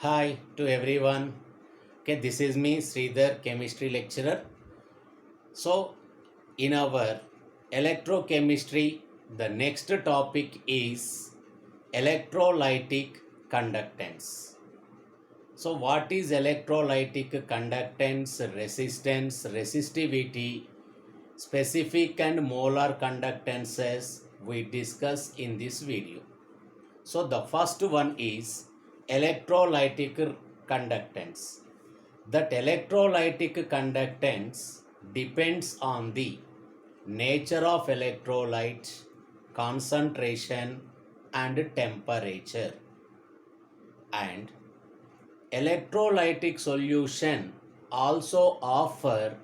Hi to everyone. Okay, this is me, Sridhar, chemistry lecturer. So, in our electrochemistry, the next topic is electrolytic conductance. So, what is electrolytic conductance, resistance, resistivity, specific and molar conductances we discuss in this video. So the first one is electrolytic conductance. That electrolytic conductance depends on the nature of electrolyte, concentration and temperature. And electrolytic solution also offer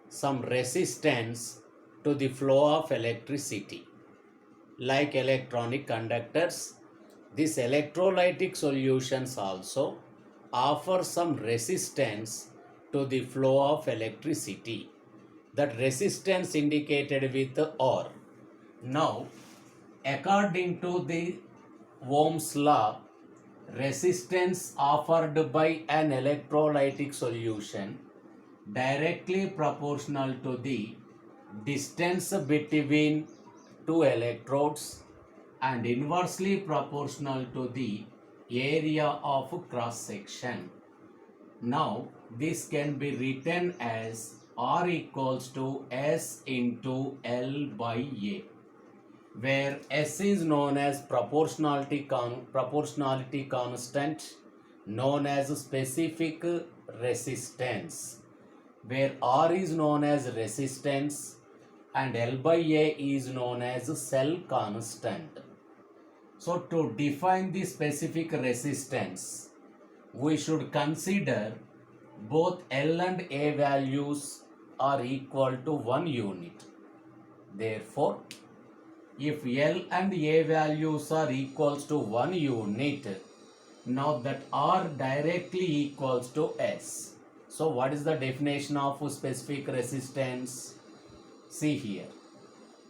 some resistance to the flow of electricity. Like electronic conductors, these electrolytic solutions also offer some resistance to the flow of electricity. That resistance indicated with or. Now, according to the Ohm's law, resistance offered by an electrolytic solution directly proportional to the distance between two electrodes and inversely proportional to the area of cross section. Now this can be written as R equals to S into L by A, where S is known as proportionality constant, known as specific resistance, where R is known as resistance and L by A is known as cell constant. So to define the specific resistance, we should consider both L and A values are equal to 1 unit. Therefore, if L and A values are equals to 1 unit, now that R directly equals to S. So what is the definition of specific resistance? See here.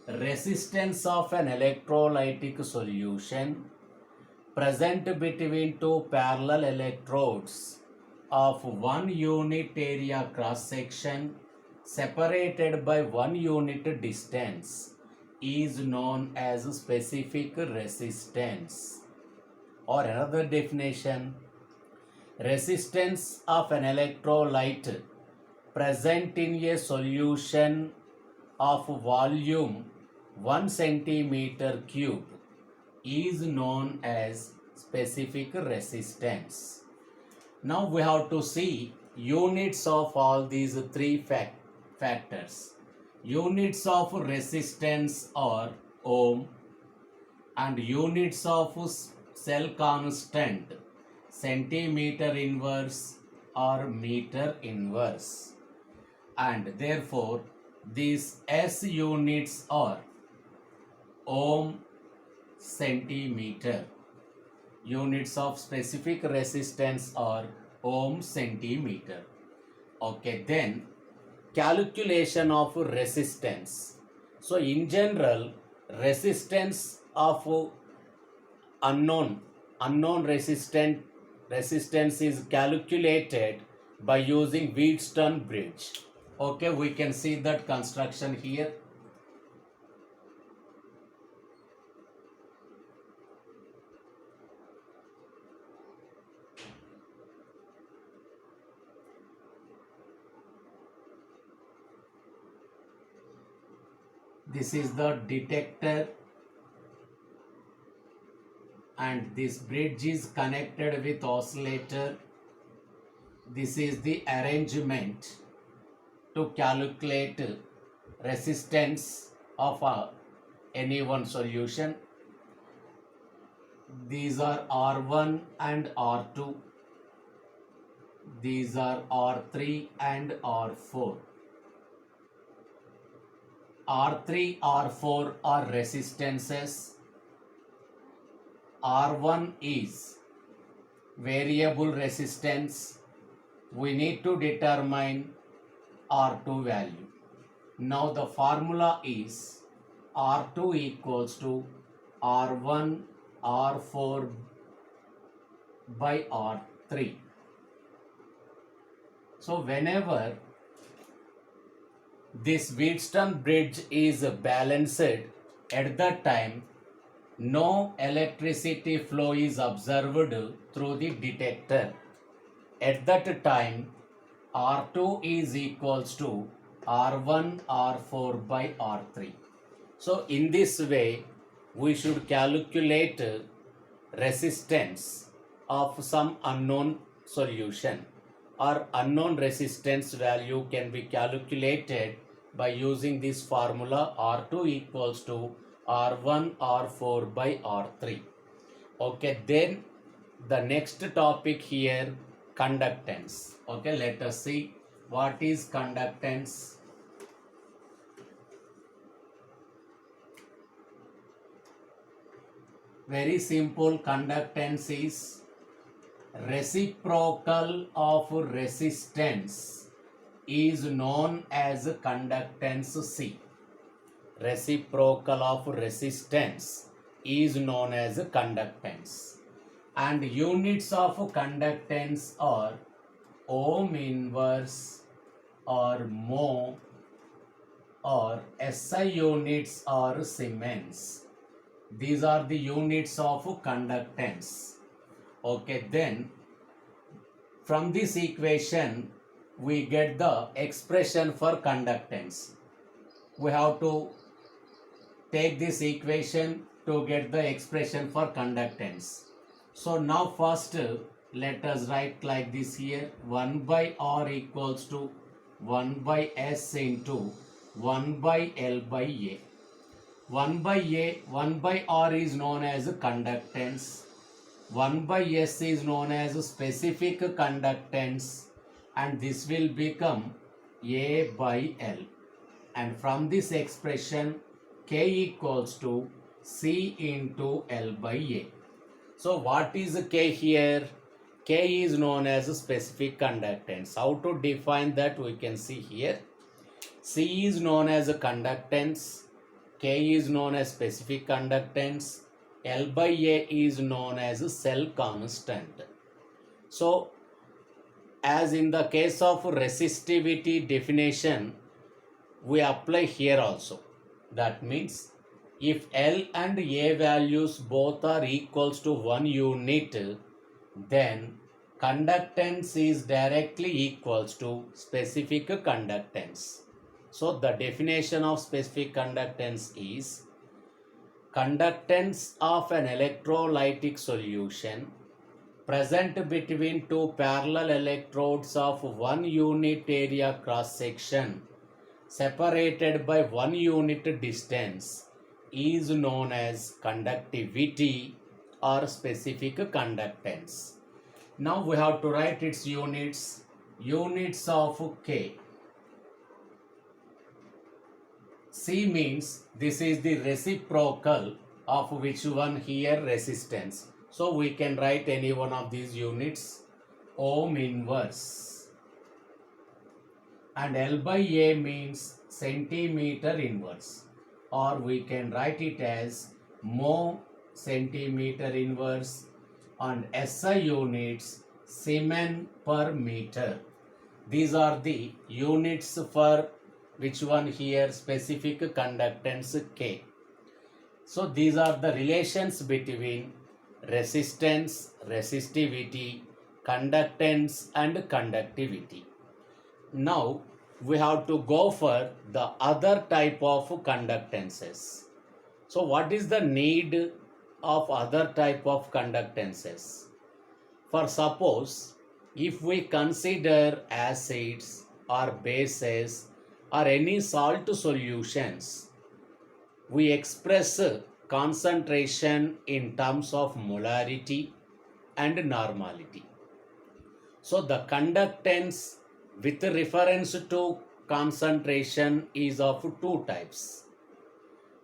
Resistance of an electrolytic solution present between two parallel electrodes of 1 unit area cross section separated by 1 unit distance is known as specific resistance. Or another definition, resistance of an electrolyte present in a solution of volume 1 centimeter cube is known as specific resistance. Now we have to see units of all these three factors. Units of resistance are ohm and units of cell constant centimeter inverse or meter inverse, and therefore these S units are ohm, centimeter. Units of specific resistance are ohm, centimeter. Okay, then calculation of resistance. So in general, resistance of unknown resistance is calculated by using Wheatstone bridge. Okay, we can see that construction here. This is the detector and this bridge is connected with oscillator. This is the arrangement to calculate resistance of any one solution. These are R1 and R2. These are R3 and R4. R3, R4 are resistances. R1 is variable resistance. We need to determine R2 value. Now the formula is R2 equals to R1 R4 by R 3. So whenever this Wheatstone bridge is balanced, at that time no electricity flow is observed through the detector. At that time R2 is equals to R1 R4 by R3. So in this way we should calculate resistance of some unknown solution, or unknown resistance value can be calculated by using this formula R2 equals to R1 R4 by R3. Okay, then the next topic here, conductance. Okay, let us see what is conductance. Very simple, conductance is reciprocal of resistance is known as conductance C. Reciprocal of resistance is known as conductance, and units of conductance are ohm inverse or mho, or SI units or Siemens. These are the units of conductance. Okay, then from this equation we get the expression for conductance. We have to take this equation to get the expression for conductance. So now first let us write like this here, 1 by R equals to 1 by S into 1 by L by A. 1 by R is known as conductance, 1 by S is known as specific conductance, and this will become A by L. And from this expression K equals to C into L by A. So what is K here? K is known as specific conductance. How to define that we can see here. C is known as conductance, K is known as specific conductance, L by A is known as cell constant. So as in the case of resistivity definition, we apply here also. That means if L and A values both are equals to 1 unit, then conductance is directly equals to specific conductance. So the definition of specific conductance is conductance of an electrolytic solution present between two parallel electrodes of 1 unit area cross section separated by 1 unit distance is known as conductivity or specific conductance. Now we have to write its units. Units of K. C means this is the reciprocal of which one here, resistance. So we can write any one of these units, ohm inverse. And L by A means centimeter inverse, or we can write it as mho centimeter inverse, and SI units Siemens per meter. These are the units for which one here, specific conductance K. So these are the relations between resistance, resistivity, conductance and conductivity. Now we have to go for the other type of conductances. So what is the need of other type of conductances? For suppose if we consider acids or bases or any salt solutions, we express concentration in terms of molarity and normality. So the conductance with reference to concentration is of two types.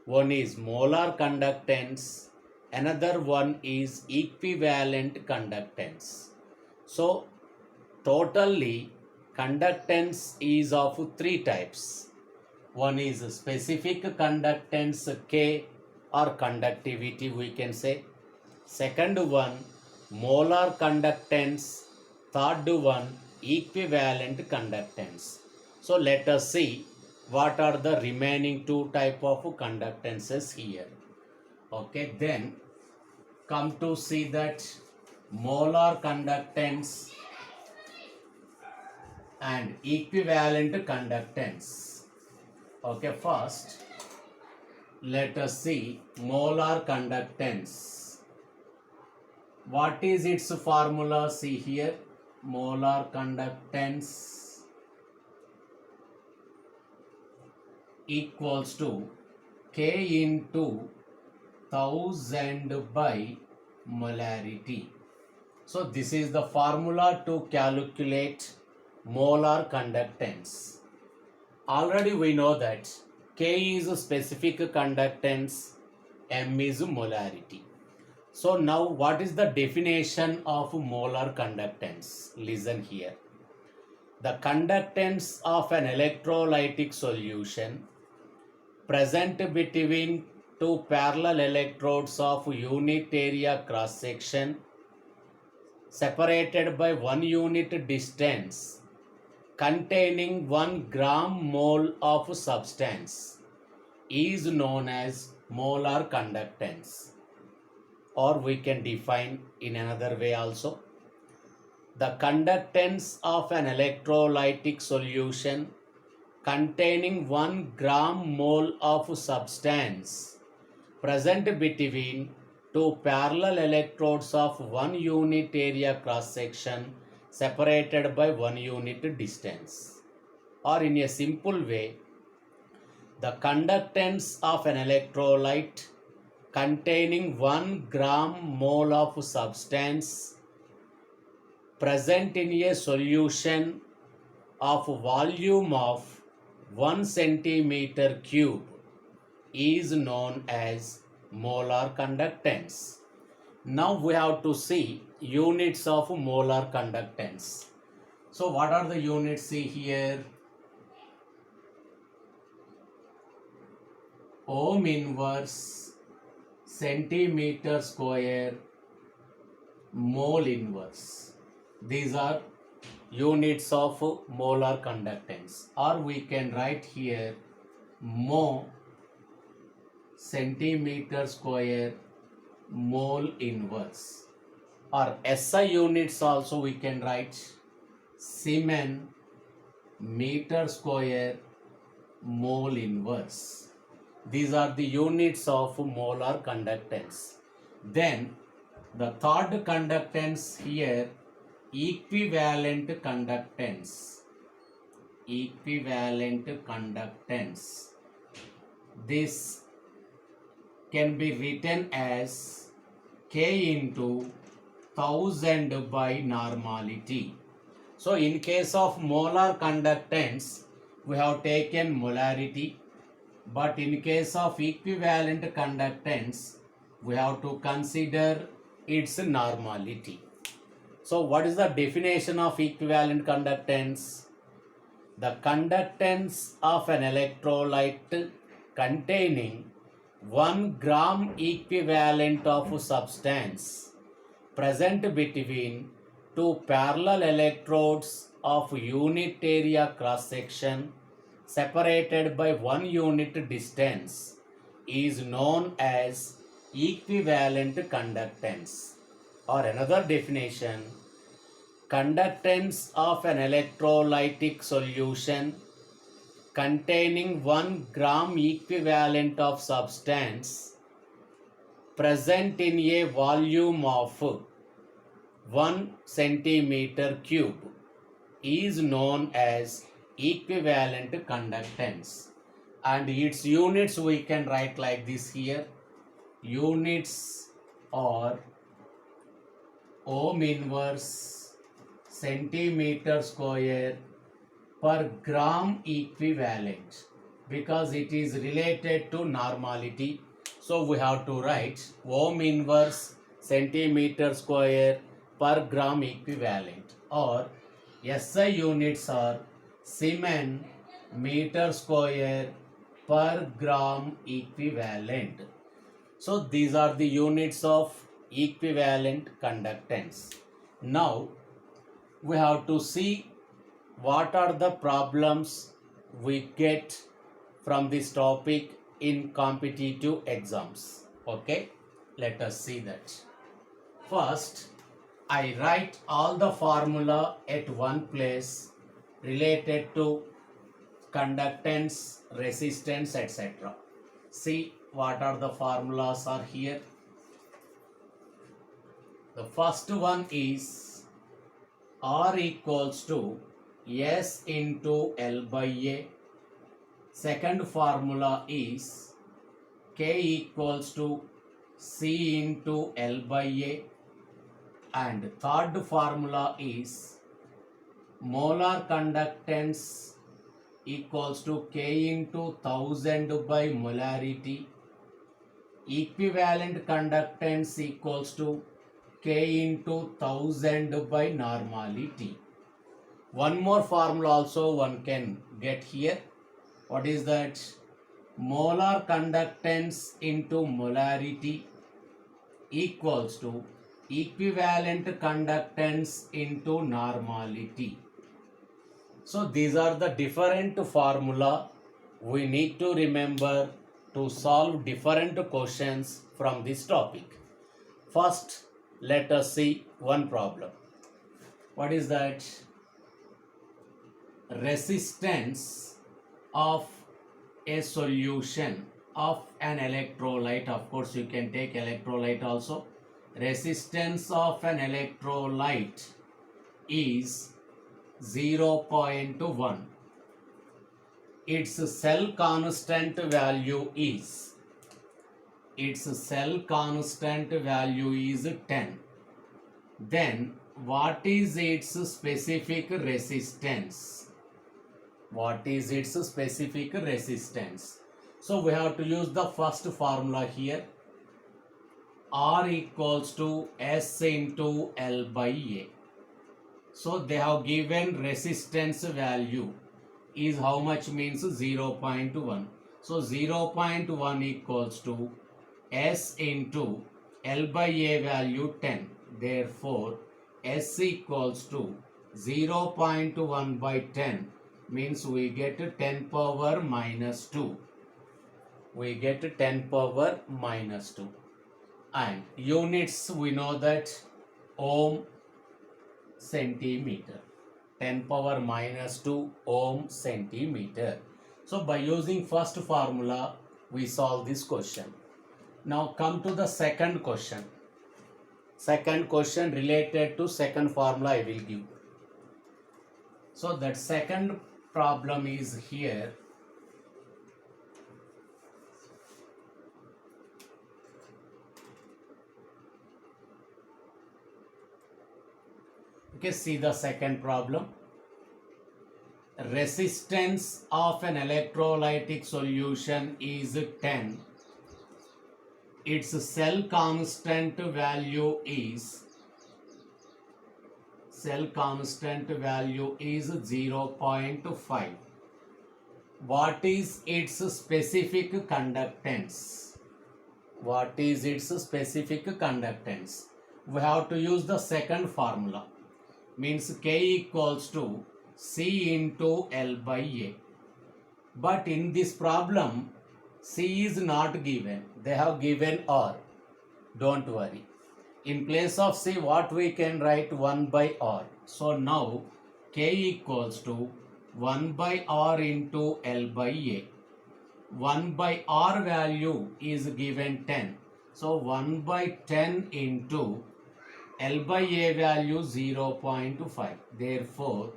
One is molar conductance, another one is equivalent conductance. So totally conductance is of three types. One is specific conductance K or conductivity we can say. Second one, molar conductance, third one, equivalent conductance. So let us see what are the remaining two type of conductances here. Okay, then come to see that molar conductance and equivalent conductance. Okay, first let us see molar conductance. What is its formula? See here, molar conductance equals to K into 1000 by molarity. So this is the formula to calculate molar conductance. Already we know that K is a specific conductance, M is molarity. So now what is the definition of molar conductance? Listen here. The conductance of an electrolytic solution present between two parallel electrodes of unit area cross section separated by 1 unit distance containing 1 gram mole of substance is known as molar conductance, or we can define in another way also. The conductance of an electrolytic solution containing 1 gram mole of substance present between two parallel electrodes of 1 unit area cross section separated by 1 unit distance. Or in a simple way, the conductance of an electrolyte containing 1 gram mole of substance present in a solution of volume of 1 centimeter cube is known as molar conductance. Now we have to see units of molar conductance. So what are the units? See here, ohm inverse, centimeter square, mole inverse. These are units of molar conductance, or we can write here mho, centimeter square, mole inverse. Or SI units also we can write Siemen, meter square, mole inverse. These are the units of molar conductance. Then the third conductance here, equivalent conductance. Equivalent conductance. This can be written as K into 1000 by normality. So in case of molar conductance, we have taken molarity, but in case of equivalent conductance, we have to consider its normality. So what is the definition of equivalent conductance? The conductance of an electrolyte containing 1 gram equivalent of substance present between two parallel electrodes of unit area cross section separated by 1 unit distance is known as equivalent conductance. Or another definition, conductance of an electrolytic solution containing 1 gram equivalent of substance present in a volume of 1 centimeter cube is known as equivalent conductance. And its units we can write like this here. Units are ohm inverse, centimeter square per gram equivalent, because it is related to normality. So we have to write ohm inverse, centimeter square per gram equivalent, or SI units are Siemen, meter square per gram equivalent. So these are the units of equivalent conductance. Now we have to see what are the problems we get from this topic in competitive exams. Okay, let us see that. First, I write all the formula at one place related to conductance, resistance, etc. See what are the formulas are here. The first one is R equals to S into L by A. Second formula is K equals to C into L by A. And third formula is molar conductance equals to K into 1000 by molarity. Equivalent conductance equals to K into 1000 by normality. One more formula also one can get here. What is that? Molar conductance into molarity equals to equivalent conductance into normality. So these are the different formula we need to remember to solve different questions from this topic. First, let us see one problem. What is that? Resistance of a solution of an electrolyte. Of course, you can take electrolyte also. Resistance of an electrolyte is 0.1. Its cell constant value is 10. Then what is its specific resistance? What is its specific resistance? So we have to use the first formula here. R equals to S into L by A. So they have given resistance value is how much, means 0.1. So 0.1 equals to S into L by A value 10. Therefore S equals to 0.1 by 10 means we get 10 power minus 2. We get 10 power minus 2. And units we know that ohm, centimeter. 10 power minus 2 ohm centimeter. So by using first formula we solve this question. Now come to the second question. Second question related to second formula I will give. So that second problem is here. Okay, see the second problem. Resistance of an electrolytic solution is 10. Its cell constant value is 0.5. What is its specific conductance? What is its specific conductance? We have to use the second formula. Means K equals to C into L by A. But in this problem, C is not given. They have given R. Don't worry. In place of C, what we can write? 1 by R. So now K equals to 1 by R into L by A. 1 by R value is given 10. So 1 by 10 into L by A value 0.5. Therefore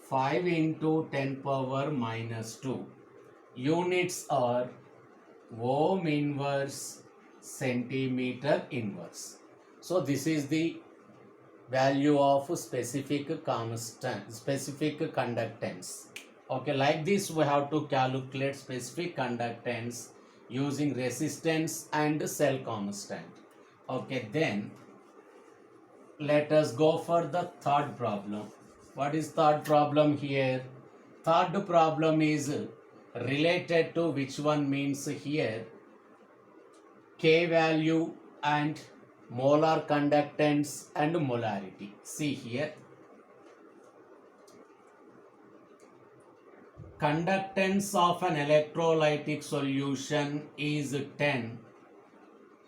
5 into 10 power minus 2. Units are ohm inverse, centimeter inverse. So this is the value of specific constant, specific conductance. Okay, like this we have to calculate specific conductance using resistance and cell constant. Okay, then let us go for the third problem. What is third problem here? Third problem is related to which one, means here K value and molar conductance and molarity. See here, conductance of an electrolytic solution is 10,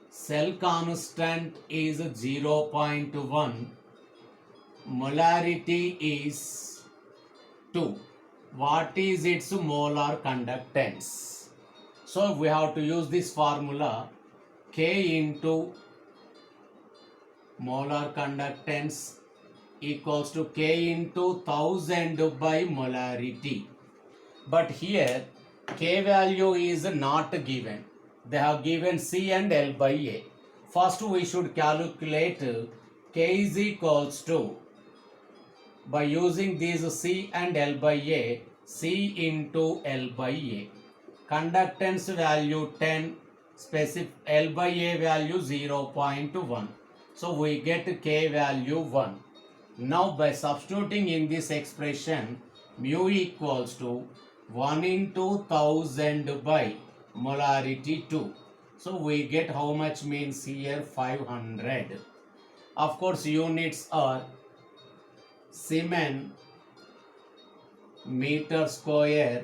cell constant is 0.1, molarity is 2. What is its molar conductance? So we have to use this formula, K into molar conductance equals to K into 1000 by molarity. But here K value is not given. They have given C and L by A. First we should calculate K is equals to, by using these C and L by A, C into L by A. Conductance value 10, specific L by A value 0.1. So we get K value 1. Now by substituting in this expression, mu equals to 1 into 1000 by molarity 2. So we get how much means here 500. Of course units are Siemens meter square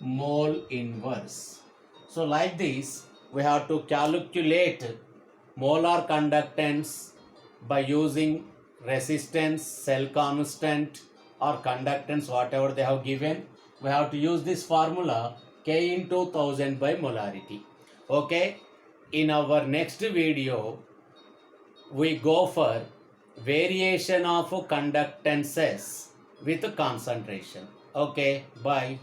mole inverse. So like this we have to calculate molar conductance by using resistance, cell constant or conductance, whatever they have given. We have to use this formula K into 1000 by molarity. Okay, in our next video we go for variation of conductances with concentration. Okay, bye.